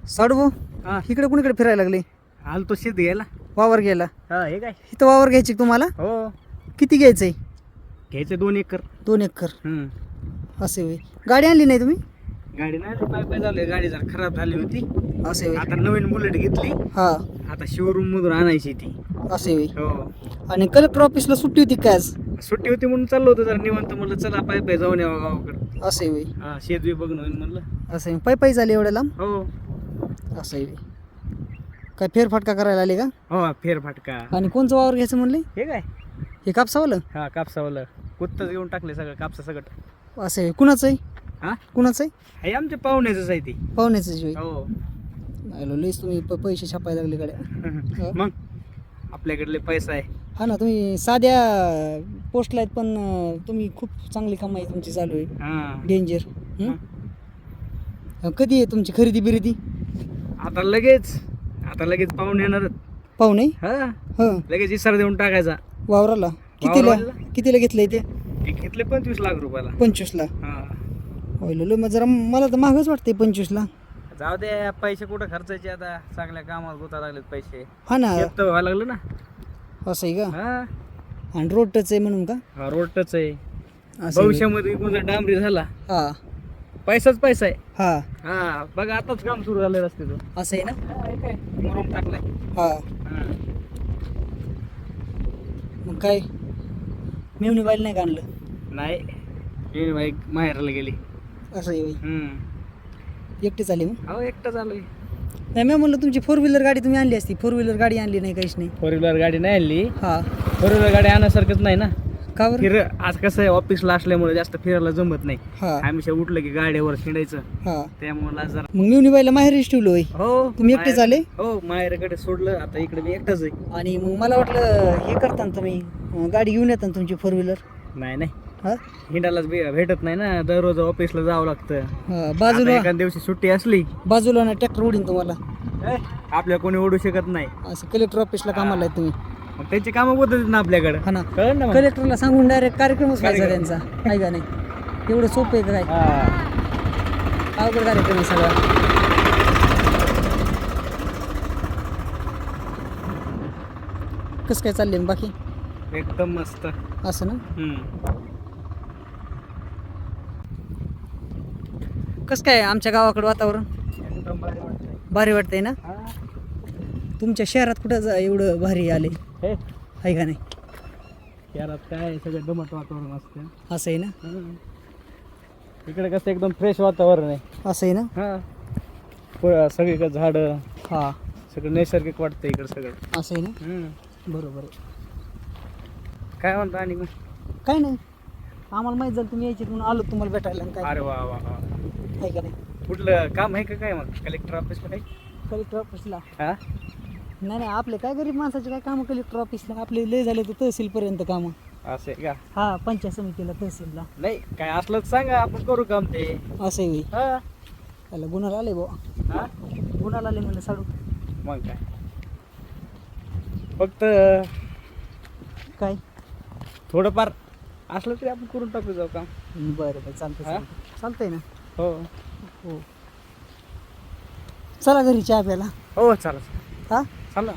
साडू भाऊ हा इकडे कुणीकडे फिरायला लागले? आलो तो शेत घ्यायला. वावर घ्यायला? हा हे काय इथं वावर घ्यायची का तुम्हाला? हो किती घ्यायचंय? घ्यायचं 2 एकर. 2 एकर. हम्म. असे होय. गाडी आणली नाही तुम्ही? गाडी नाही पाय पाय झाली, गाडी जरा खराब झाली होती. असे होय. आता नवीन बुलेट घेतली. हा आता शोरूम मधून आणायची ती. असे होय. हो आणि कलेक्टर ऑफिसला सुट्टी होती काय आज? सुट्टी होती म्हणून चाललो होतो जरा निवांत, म्हणलं चला पाय पाय जाऊन यावं गावाकडे. असे होय. हा शेत बी बघणं होईल म्हणलं. असे होय. पायी पायी झाले एवढ्या लांब? हो असं होय. काय फेरफाटका करायला आले का? हो फेरफाटका. आणि कोणचं वावर घ्यायचं म्हणले? हे काय हे कापसावालं? हा कापसावाला कुत्तच घेऊन टाकले सगळं कापसा सगळं. असं आहे. कुणाचं आहे? हा कुणाचं आहे? हे आमच्या पाहुण्याचंच आहे ते. पाहुण्याचं होय. हो आलो लईच तुम्ही पैसे छापायला लागले गाड्या. मग आपल्याकडले पैसा आहे. हा ना, तुम्ही साध्या पोस्टला आहेत पण तुम्ही खूप चांगली कमाई तुमची चालू आहे. हा डेंजर. कधी आहे तुमची खरेदी बिरेदी? आता लगेच पाहून येणार. पाहुणे? हा हं. लगेच इसारा देऊन टाकायचा. वावराला कितीला? वावराला? कितीला घेतलंय ते? ते घेतले 25 लाख रुपयाला. 25ला? हा होईल मग जरा मला तर महागच वाटते 25ला. जाऊ दे, पैसे कुठं खर्चायचे आता, चांगल्या कामात गुता लागलेत पैसे. हा ना. शेत तर व्हायला लागलं ना. असं आहे का? हा आणि रोड टच आहे म्हणून का? हा रोड टच आहे. असं आहे. भविष्यामध्ये कोणता डांबरी झाला, हा पैसाच पैसा आहे. हा हा बघा आताच काम सुरू झालं रस्त्याचं. असं आहे ना. मुरुम टाकलाय. हा हा. मग काय मेवणी बाईल नाही का आणलं? नाही मी बाई माहेराला गेली. असं आहे होय. एकटे चाले मग? अहो एकटा चालू नाही मी म्हणलं तुमची 4 व्हीलर गाडी तुम्ही आणली असती. 4 व्हीलर गाडी आणली नाही, काहीच नाही. 4 व्हीलर गाडी नाही आणली. हा 4 व्हीलर गाडी आणण्यासारखंच नाही ना. का बरं? फिर आज कसं आहे, ऑफिसला असल्यामुळे जास्त फिरायला जमत नाही. हा हमेशा उठलं की गाड्यावर हिंडायचं, हा त्यामुळे जरा. मग मेवणी बाईला माहेरीच ठेवलं होय? हो तुम्ही एकटे झाले? हो माहेरकडे सोडलं, आता इकडे मी एकटाच आहे. आणि मग मला वाटलं हे करताना तुम्ही गाडी घेऊन येता ना तुमची 4 व्हीलर. नाही नाही हा हिंडायलाच भेटत नाही ना, दररोज ऑफिसला जावं लागतं. हा, आता बाजूला एखाद्या दिवशी सुट्टी असली बाजूला ना ट्रॅक्टर उडीन तुम्हाला. आपल्या कोणी ओढू शकत नाही. असं कलेक्टर ऑफिसला कामाला आहे तुम्ही? मग त्यांची कामं होतात ना आपल्याकडे. हा ना. कळलं ना मग? कलेक्टरला सांगून डायरेक्ट कार्यक्रमच व्हायचा कार्यक्रम. त्यांचा, आहे का नाही? एवढं सोपं आहे का काय? हा. अवघड कार्यक्रम आहे सगळा. कसं काय चाललंय मग बाकी? एकदम मस्त. असं ना. हम्म. कसं काय आमच्या गावाकडं वातावरण? एकदम भारी वाटतंय. भारी वाटतंय ना. हा. तुमच्या शहरात कुठं एवढं भारी आले, हे आहे का नाही? शहरात काय सगळं दमट वातावरण असतं. असं आहे ना. इकडे कसं एकदम फ्रेश वातावरण आहे. असं आहे ना. हा सगळीकडे झाडं, हा सगळं नैसर्गिक वाटतं इकडे सगळं. असं आहे ना. बरोबर आहे. काय म्हणता आणि मग? काय नाही, आम्हाला माहीत झालं तुम्ही यायचे म्हणून आलो तुम्हाला भेटायला. आणि काय अरे वा वा वा. आहे का नाही? कुठलं काम आहे का काय मग कलेक्टर ऑफिसला काही? कलेक्टर ऑफिसला हा नाही नाही, आपले काय गरीब माणसाचे काय कामं कलेक्टर ऑफिसला? आपले लय झाले तर तहसीलपर्यंत कामं. असं आहे का? हा पंचायत समितीला, तहसीलला. नाही काय असलं तर सांगा, आपण करू काम ते. असं आहे. हा त्याला गुन्हा आले बुवा. हा गुन्हा आले म्हणलं साडू. मग काय, फक्त काय थोडंफार असलं तरी आपण करून टाकू जाऊ काम. बरं बरं चालतंय हा? चालतंय ना. हो हो चला घरी चहा प्यायला. हो चालेल. हा चला.